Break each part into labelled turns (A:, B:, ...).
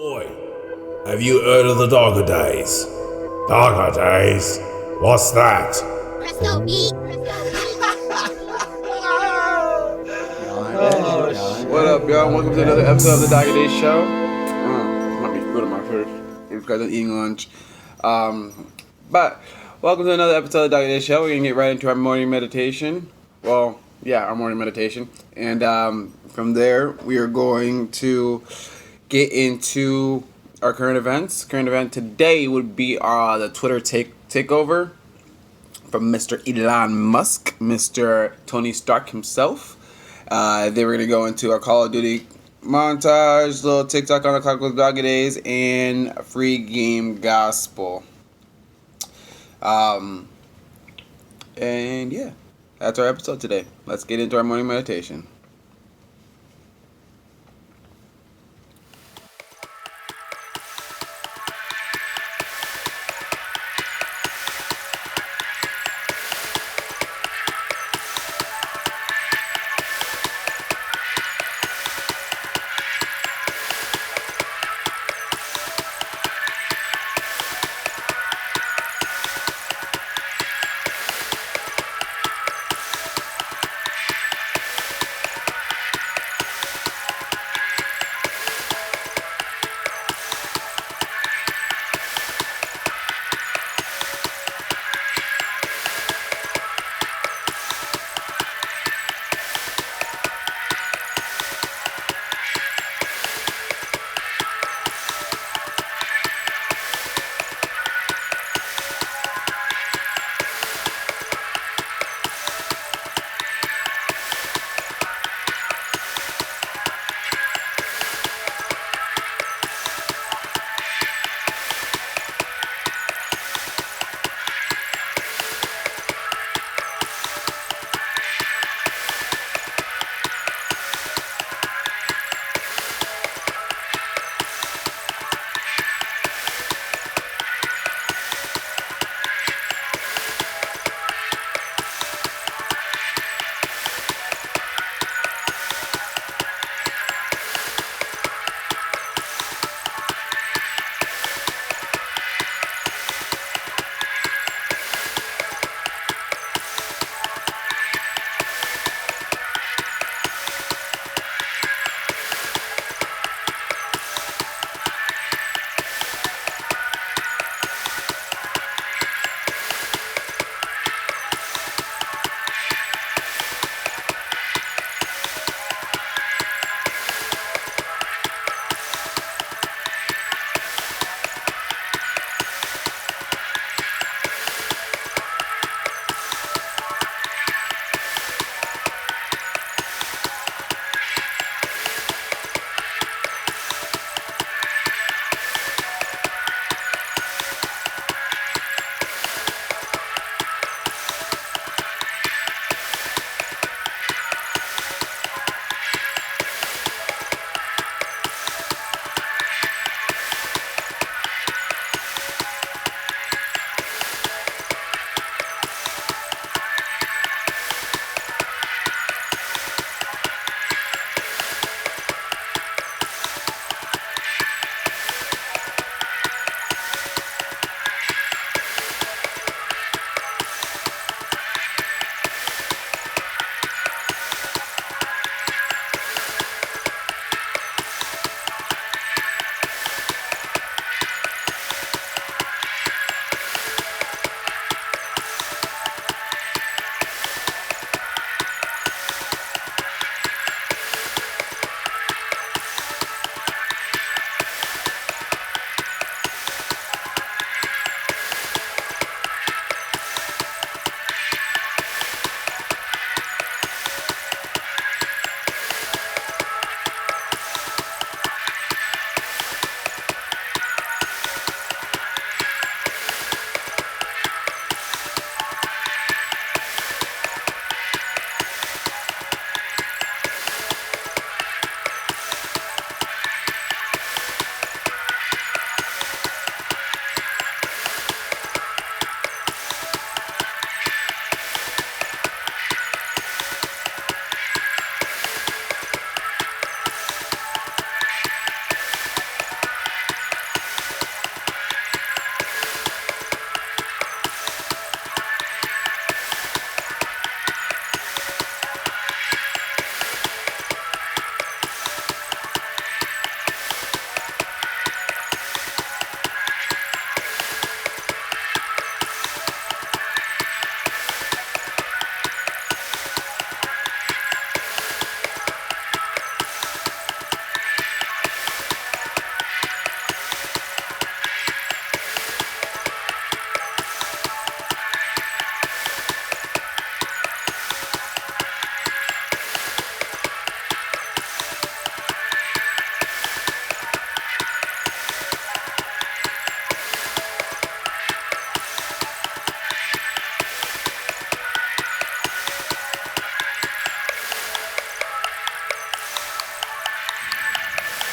A: Oi, have you heard of the DaggaDaze? DaggaDaze? What's that?
B: Presto beat.
C: What up, y'all? Welcome to another episode of the DaggaDaze Show. Might be food on my first because I'm eating lunch. But welcome to another episode of the DaggaDaze Show. We're gonna get right into our morning meditation. Well, yeah, our morning meditation, and from there we are going to get into our current events. Current event today would be the Twitter takeover from Mr. Elon Musk, Mr. Tony Stark himself. They were going to go into our Call of Duty montage, little TikTok on the clock with DaggaDaze, and free game gospel. And yeah, that's our episode today. Let's get into our morning meditation.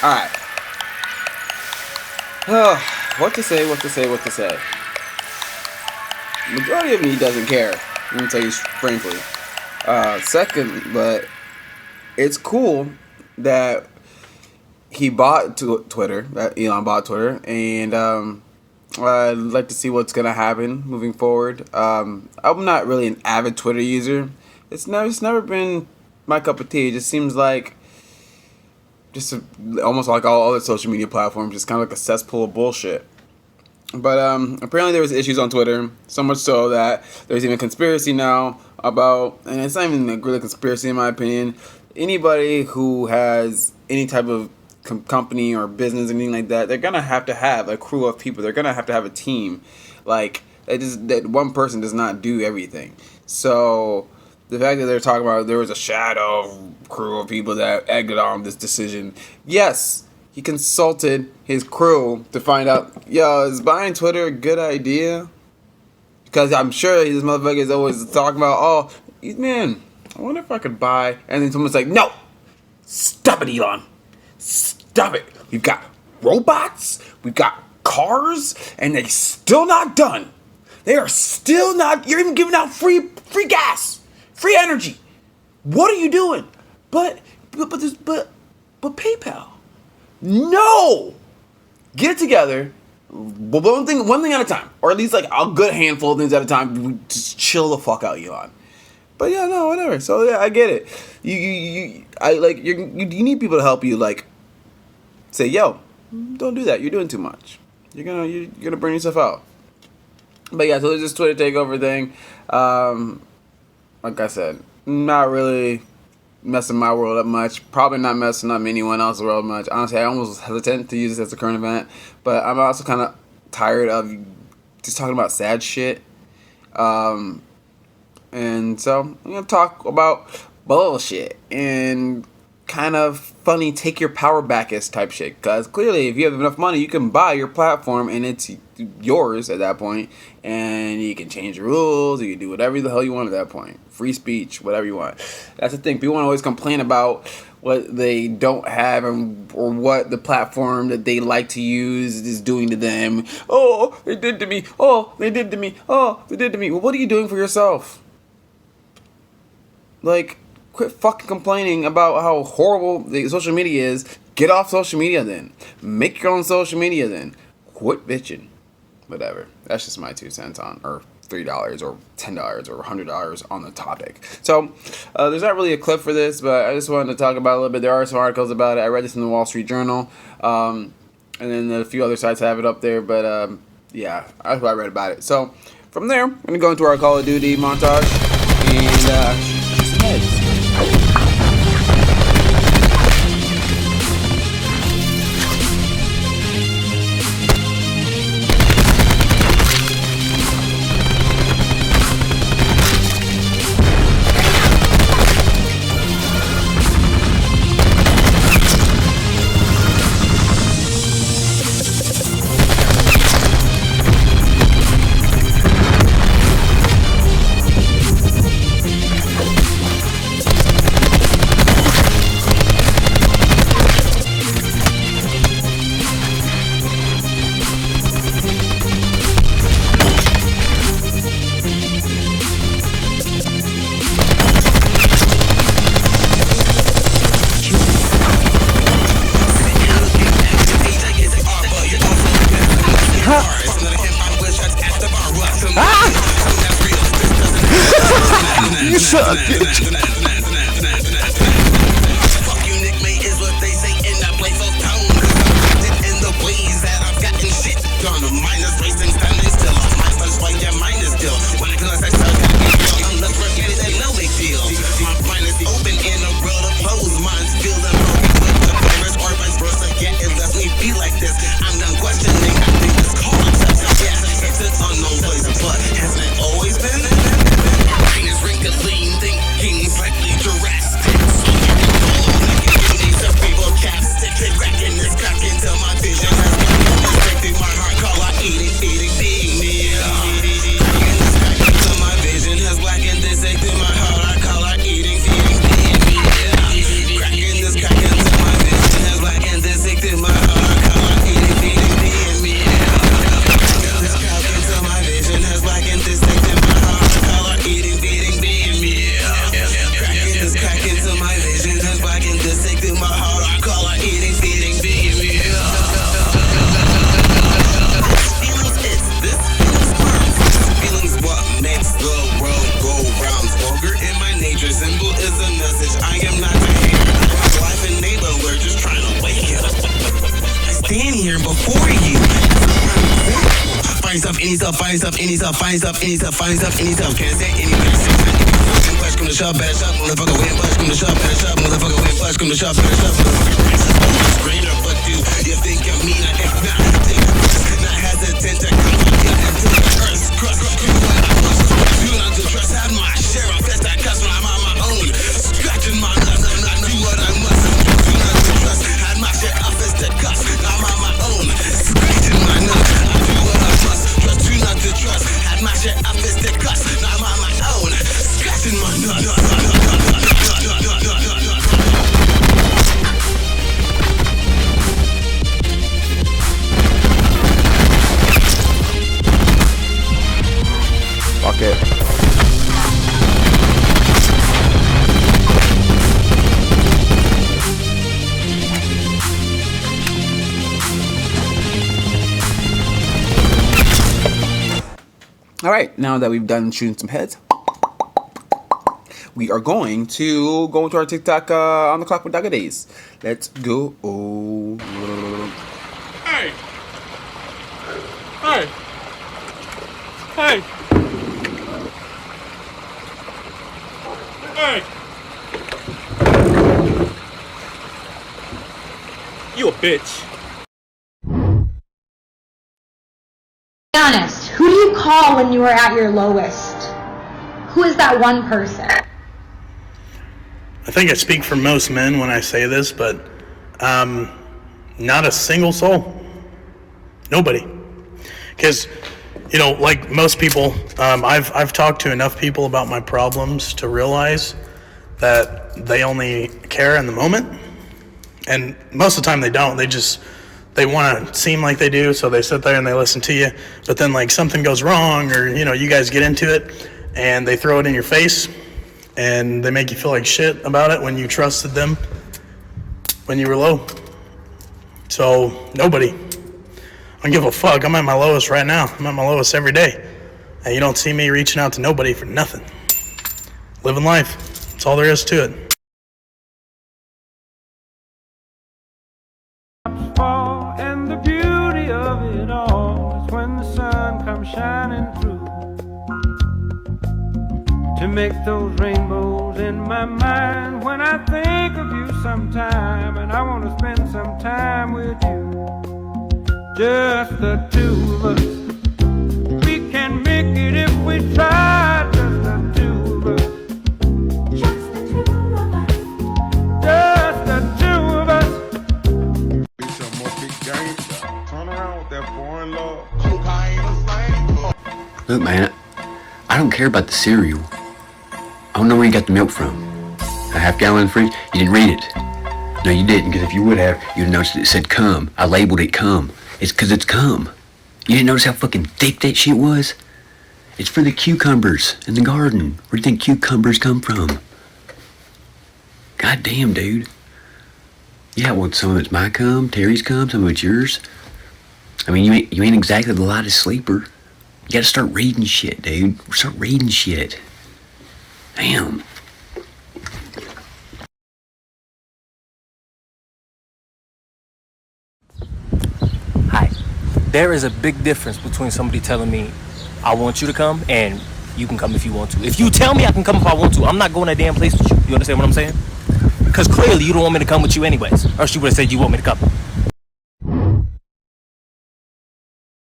C: Alright. What to say. Majority of me doesn't care. Let me tell you frankly. Second, but it's cool that he bought Twitter, that Elon bought Twitter, and I'd like to see what's going to happen moving forward. I'm not really an avid Twitter user. It's never been my cup of tea. It just seems like almost like all other social media platforms, just kind of like a cesspool of bullshit. But apparently there was issues on Twitter, so much so that there's even conspiracy now about, and it's not even a really conspiracy in my opinion, anybody who has any type of company or business or anything like that, they're gonna have to have a crew of people. They're gonna have to have a team. Like that one person does not do everything. So the fact that they're talking about there was a shadow crew of people that egged on this decision. Yes, he consulted his crew to find out, is buying Twitter a good idea? Because I'm sure this motherfucker is always talking about, man, I wonder if I could buy. And then someone's like, no, stop it, Elon. Stop it. We've got robots, we've got cars, and they're still not done. They are still not, you're even giving out free gas, free energy. What are you doing? But PayPal. No! Get it together. One thing at a time. Or at least like a good handful of things at a time. Just chill the fuck out, Elon. But yeah, no, whatever. So yeah, I get it. You need people to help you, like, say, yo, don't do that. You're doing too much. You're gonna burn yourself out. But yeah, so there's this Twitter takeover thing. Like I said, not really messing my world up much. Probably not messing up anyone else's world much. Honestly, I almost hesitant to use this as a current event. But I'm also kind of tired of just talking about sad shit. And so I'm going to talk about bullshit and kind of funny take your power back-ish type shit. Because clearly, if you have enough money, you can buy your platform and it's yours at that point. And you can change the rules. You can do whatever the hell you want at that point. Free speech, whatever you want. That's the thing. People want to always complain about what they don't have or what the platform that they like to use is doing to them. Oh, they did to me. Oh, they did to me. Oh, they did to me. Well, what are you doing for yourself? Like, quit fucking complaining about how horrible the social media is. Get off social media then. Make your own social media then. Quit bitching. Whatever. That's just my 2 cents on, or $3 or $10 or $100 on the topic. So, there's not really a clip for this, but I just wanted to talk about it a little bit. There are some articles about it. I read this in the Wall Street Journal. And then a few other sites have it up there, but yeah, that's what I read about it. So, from there, I'm going to go into our Call of Duty montage and some heads. You suck, bitch. Fuck you, Nickmay is what they say in that place of town. In the ways that I've gotten shit done. Mine is racing, standing still. My first white, your mind is still. When I can I I'm left for it and no big deal. My mind is open in a world of closed minds. Feel the broken with the virus or vice versa. Yeah, it lets me be like this. I'm done questioning. I think it's called obsession. Yeah, it's an unknown place, but hasn't it always been? Lean, thinking
B: here before you. Find stuff, any stuff, find stuff, any stuff, find stuff, any stuff, find stuff, any stuff. Can't say anywhere. Push, come to shop, better shop, motherfucker. When push, come to shop, better shop, motherfucker. When push, come to shop, better shop, motherfucker. Greater, but you think of me like if not, not hesitant to come up here and do the earth's crust. You not to trust, had my share of best I cuss when I'm on my own. Scratching my nuts, I do what I must. Do not to trust, had my share of best I cuss. I'm on my own. Scratching my nuts, I do what I must. Trust, do not to trust, had my share of best I cuss. I'm on my own. Scratching my nuts.
C: Fuck it. Alright, now that we've done shooting some heads, we are going to go into our TikTok on the clock with DaggaDaze. Let's go. Oh.
D: Hey! Hey! Hey! Hey! You a bitch.
E: Be honest, who do you call when you are at your lowest? Who is that one person?
F: I think I speak for most men when I say this, but not a single soul. Nobody. Because, you know, like most people, I've talked to enough people about my problems to realize that they only care in the moment. And most of the time they don't. They want to seem like they do, so they sit there and they listen to you. But then, like, something goes wrong, or, you know, you guys get into it, and they throw it in your face, and they make you feel like shit about it when you trusted them when you were low. So, nobody. I don't give a fuck. I'm at my lowest right now. I'm at my lowest every day. And you don't see me reaching out to nobody for nothing. Living life. That's all there is to it.
G: And the beauty of it all is when the sun comes shining through to make those rainbows in my mind when I think of you sometime, and I want to spend some time with you, just the two of us. We can make it if we try, just the two of us. Just the two of us. Just the two of us.
H: Some more big game. Turn around with that foreign love.
I: Look, man, I don't care about the cereal. I don't know where you got the milk from. A half-gallon in the fridge? You didn't read it. No, you didn't, because if you would have, you'd noticed it said cum. I labeled it cum. It's because it's cum. You didn't notice how fucking thick that shit was? It's for the cucumbers in the garden. Where do you think cucumbers come from? God damn, dude. Yeah, well, some of it's my cum, Terry's cum, some of it's yours. I mean, you ain't exactly the lightest sleeper. You gotta start reading shit, dude. Start reading shit. Damn.
J: Hi. There is a big difference between somebody telling me, I want you to come, and you can come if you want to. If you tell me I can come if I want to, I'm not going that damn place with you. You understand what I'm saying? Because clearly you don't want me to come with you anyways. Or else you would have said you want me to come.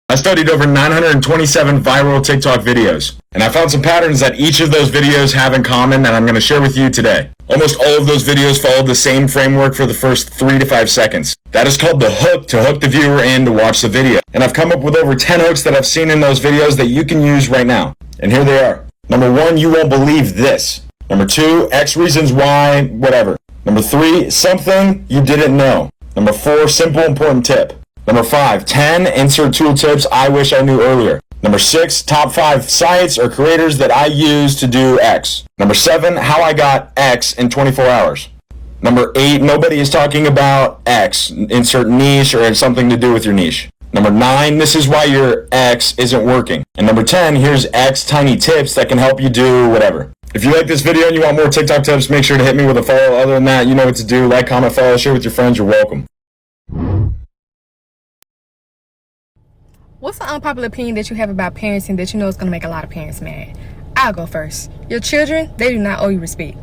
K: I studied over 927 viral TikTok videos, and I found some patterns that each of those videos have in common that I'm going to share with you today. Almost all of those videos followed the same framework for the first 3 to 5 seconds. That is called the hook, to hook the viewer in to watch the video. And I've come up with over 10 hooks that I've seen in those videos that you can use right now. And here they are. Number 1, you won't believe this. Number 2, X reasons why, whatever. Number 3, something you didn't know. Number 4, simple important tip. Number 5, 10 insert tool tips I wish I knew earlier. Number 6, top 5 sites or creators that I use to do X. Number 7, how I got X in 24 hours. Number 8, nobody is talking about X. Insert niche or something to do with your niche. Number 9, this is why your X isn't working. And number 10, here's X tiny tips that can help you do whatever. If you like this video and you want more TikTok tips, make sure to hit me with a follow. Other than that, you know what to do. Like, comment, follow, share with your friends. You're welcome.
L: What's the unpopular opinion that you have about parenting that you know is going to make a lot of parents mad? I'll go first. Your children, they do not owe you respect.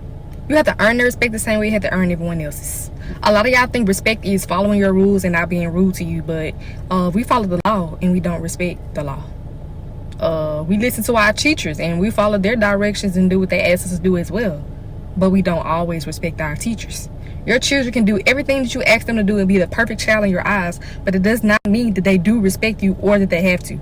L: You have to earn their respect the same way you have to earn everyone else's. A lot of y'all think respect is following your rules and not being rude to you, but we follow the law and we don't respect the law. We listen to our teachers and we follow their directions and do what they ask us to do as well, but we don't always respect our teachers. Your children can do everything that you ask them to do and be the perfect child in your eyes, but it does not mean that they do respect you or that they have to.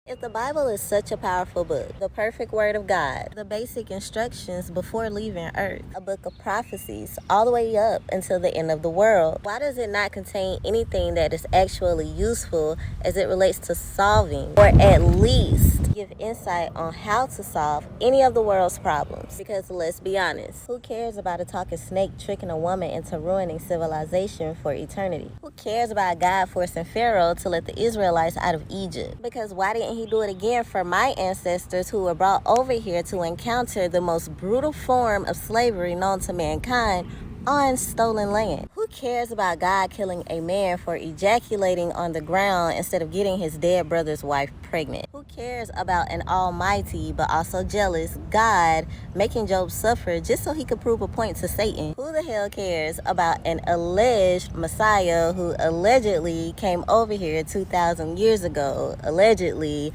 M: If the Bible is such a powerful book, the perfect word of God, the basic instructions before leaving earth, a book of prophecies all the way up until the end of the world, why does it not contain anything that is actually useful as it relates to solving, or at least give insight on how to solve any of the world's problems? Because let's be honest, who cares about a talking snake tricking a woman into ruining civilization for eternity? Who cares about God forcing Pharaoh to let the Israelites out of Egypt? Because why didn't he do it again for my ancestors who were brought over here to encounter the most brutal form of slavery known to mankind on stolen land? Who cares about God killing a man for ejaculating on the ground instead of getting his dead brother's wife pregnant? Who cares about an almighty but also jealous God making Job suffer just so he could prove a point to Satan? Who the hell cares about an alleged Messiah who allegedly came over here 2,000 years ago, allegedly,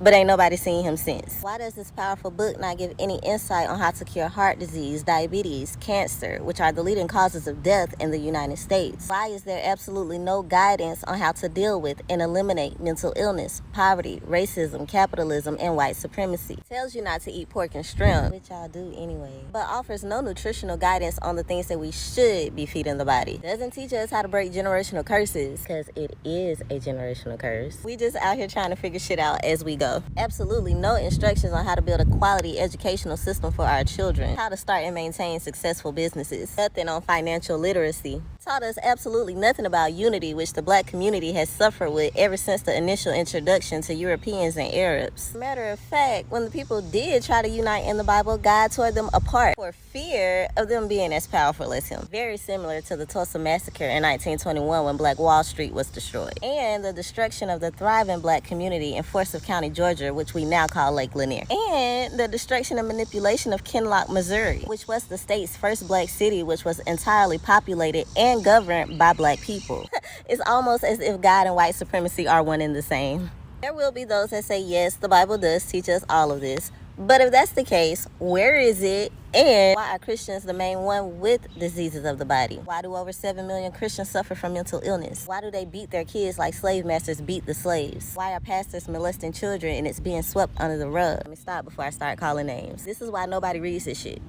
M: but ain't nobody seen him since? Why does this powerful book not give any insight on how to cure heart disease, diabetes, cancer, which are the leading causes of death in the United States? Why is there absolutely no guidance on how to deal with and eliminate mental illness, poverty, racism, capitalism, and white supremacy? It tells you not to eat pork and shrimp, which y'all do anyway, but offers no nutritional guidance on the things that we should be feeding the body. Doesn't teach us how to break generational curses, because it is a generational curse. We just out here trying to figure shit out as we go. Absolutely no instructions on how to build a quality educational system for our children, how to start and maintain successful businesses, nothing on financial literacy. Taught us absolutely nothing about unity, which the black community has suffered with ever since the initial introduction to Europeans and Arabs. Matter of fact, when the people did try to unite in the Bible, God tore them apart for fear of them being as powerful as him. Very similar to the Tulsa Massacre in 1921 when Black Wall Street was destroyed, and the destruction of the thriving black community in Forsyth County, Georgia, which we now call Lake Lanier, and the destruction and manipulation of Kinloch, Missouri, which was the state's first black city, which was entirely populated and governed by black people. It's almost as if God and white supremacy are one and the same. There will be those that say, yes, the Bible does teach us all of this, but if that's the case, where is it? And why are Christians the main one with diseases of the body? Why do over 7 million Christians suffer from mental illness? Why do they beat their kids like slave masters beat the slaves? Why are pastors molesting children and it's being swept under the rug? Let me stop before I start calling names. This is why nobody reads this shit.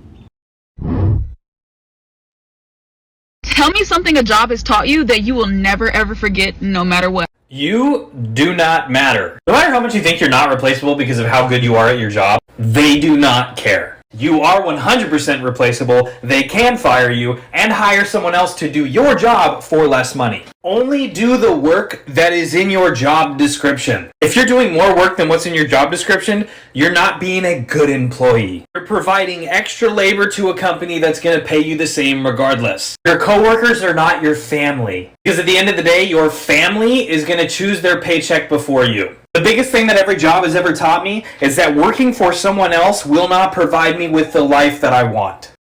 N: Tell me something a job has taught you that you will never ever forget no matter what.
O: You do not matter. No matter how much you think you're not replaceable because of how good you are at your job, they do not care. You are 100% replaceable, they can fire you, and hire someone else to do your job for less money. Only do the work that is in your job description. If you're doing more work than what's in your job description, you're not being a good employee. You're providing extra labor to a company that's going to pay you the same regardless. Your coworkers are not your family. Because at the end of the day, your family is going to choose their paycheck before you. The biggest thing that every job has ever taught me is that working for someone else will not provide me with the life that I want.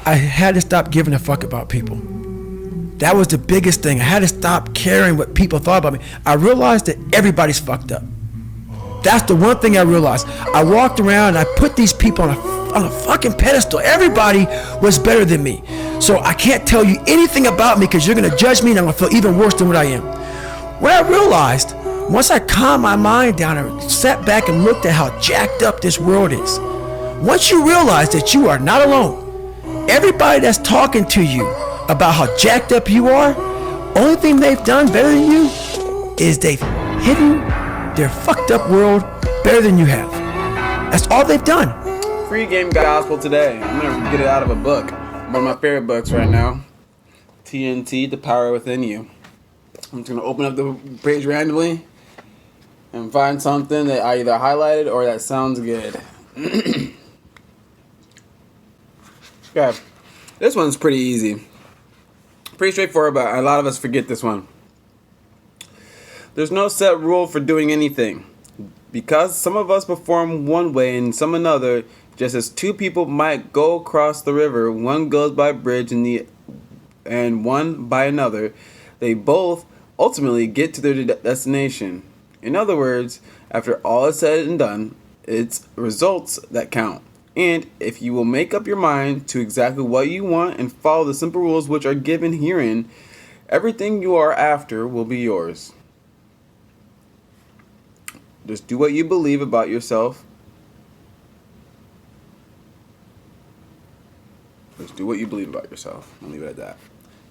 P: I had to stop giving a fuck about people. That was the biggest thing. I had to stop caring what people thought about me. I realized that everybody's fucked up. That's the one thing I realized. I walked around and I put these people on a fucking pedestal. Everybody was better than me. So I can't tell you anything about me because you're going to judge me and I'm going to feel even worse than what I am. What I realized, once I calmed my mind down and sat back and looked at how jacked up this world is, once you realize that you are not alone, everybody that's talking to you about how jacked up you are, only thing they've done better than you is they've hidden their fucked up world better than you have. That's all they've done.
C: Free game gospel today. I'm gonna get it out of a book. One of my favorite books right now. TNT, The Power Within You. I'm just gonna open up the page randomly and find something that I either highlighted or that sounds good. Okay, this one's pretty easy. pretty straightforward, but a lot of us forget this one. There's no set rule for doing anything. Because some of us perform one way and some another, just as two people might go across the river, one goes by bridge and one by another, they both ultimately get to their destination. In other words, after all is said and done, it's results that count. And if you will make up your mind to exactly what you want and follow the simple rules which are given herein, everything you are after will be yours. Just do what you believe about yourself. Just do what you believe about yourself. I'll leave it at that.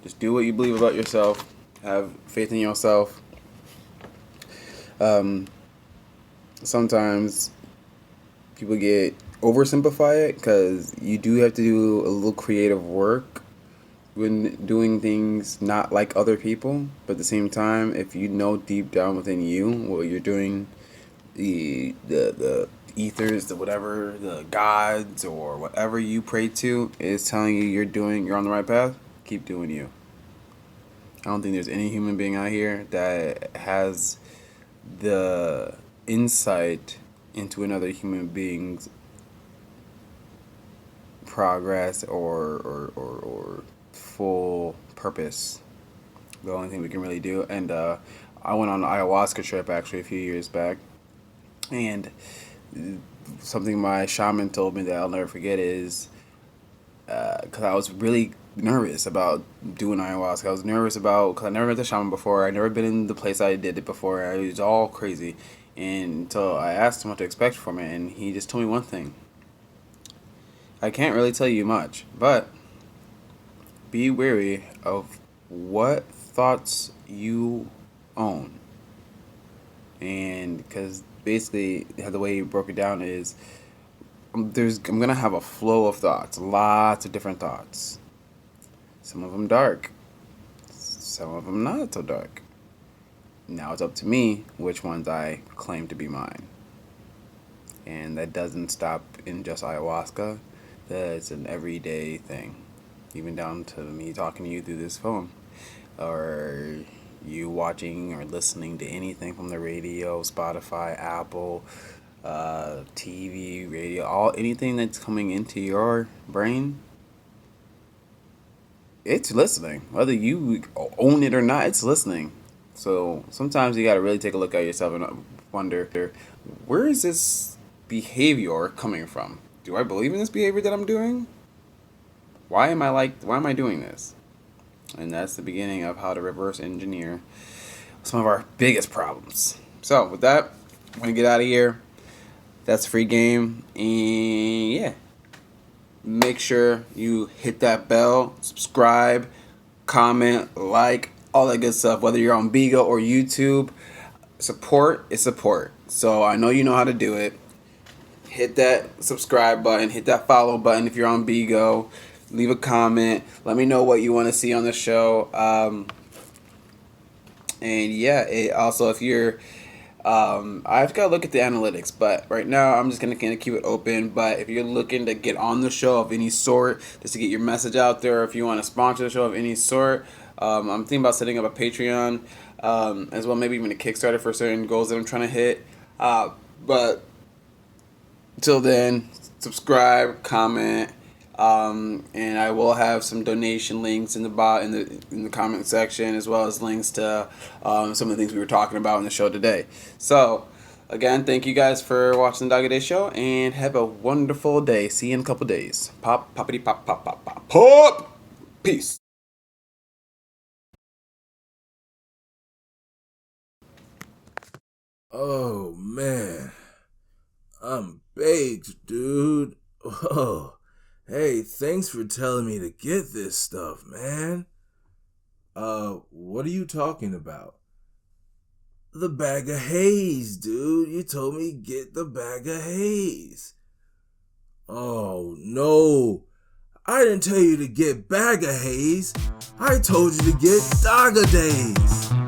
C: Just do what you believe about yourself. Have faith in yourself. Sometimes people oversimplify it because you do have to do a little creative work when doing things not like other people. But at the same time, if you know deep down within you what you're doing, the ethers, the gods or whatever you pray to is telling you you're on the right path, keep doing you. I don't think there's any human being out here that has the insight into another human being's progress or full purpose. The only thing we can really do. And I went on an ayahuasca trip actually a few years back, and something my shaman told me that I'll never forget is because I was really nervous about doing ayahuasca. I was nervous because I never met the shaman before. I'd never been in the place I did it before. It was all crazy. And so I asked him what to expect from it, and he just told me one thing. I can't really tell you much, but be wary of what thoughts you own. And because basically the way he broke it down is I'm going to have a flow of thoughts, lots of different thoughts. Some of them dark, some of them not so dark. Now it's up to me which ones I claim to be mine. And that doesn't stop in just ayahuasca. That's an everyday thing. Even down to me talking to you through this phone. Or you watching or listening to anything from the radio, Spotify, Apple, TV, radio, anything that's coming into your brain. It's listening. Whether you own it or not, it's listening. So sometimes you got to really take a look at yourself and wonder, where is this behavior coming from? Do I believe in this behavior that I'm doing? Why am I doing this? And that's the beginning of how to reverse engineer some of our biggest problems. So with that, I'm going to get out of here. That's free game. And yeah. Make sure you hit that bell, subscribe, comment, like, all that good stuff. Whether you're on Bigo or YouTube, support is support. So I know you know how to do it. Hit that subscribe button, hit that follow button if you're on Bigo. Leave a comment. Let me know what you want to see on the show. And yeah, also if you're I've got to look at the analytics, but right now I'm just going to kind of keep it open. But if you're looking to get on the show of any sort, just to get your message out there, or if you want to sponsor the show of any sort, I'm thinking about setting up a Patreon as well, maybe even a Kickstarter for certain goals that I'm trying to hit. But till then, subscribe, comment, and I will have some donation links in the comment section, as well as links to some of the things we were talking about in the show today. So again, thank you guys for watching the DaggaDaze show, and have a wonderful day. See you in a couple days. Pop, poppity, pop, pop, pop, pop, pop. Peace.
A: Oh man, I'm baked, dude. Oh. Hey, thanks for telling me to get this stuff, man. What are you talking about? The bag of haze, dude. You told me get the bag of haze. Oh, no. I didn't tell you to get bag of haze. I told you to get DaggaDaze.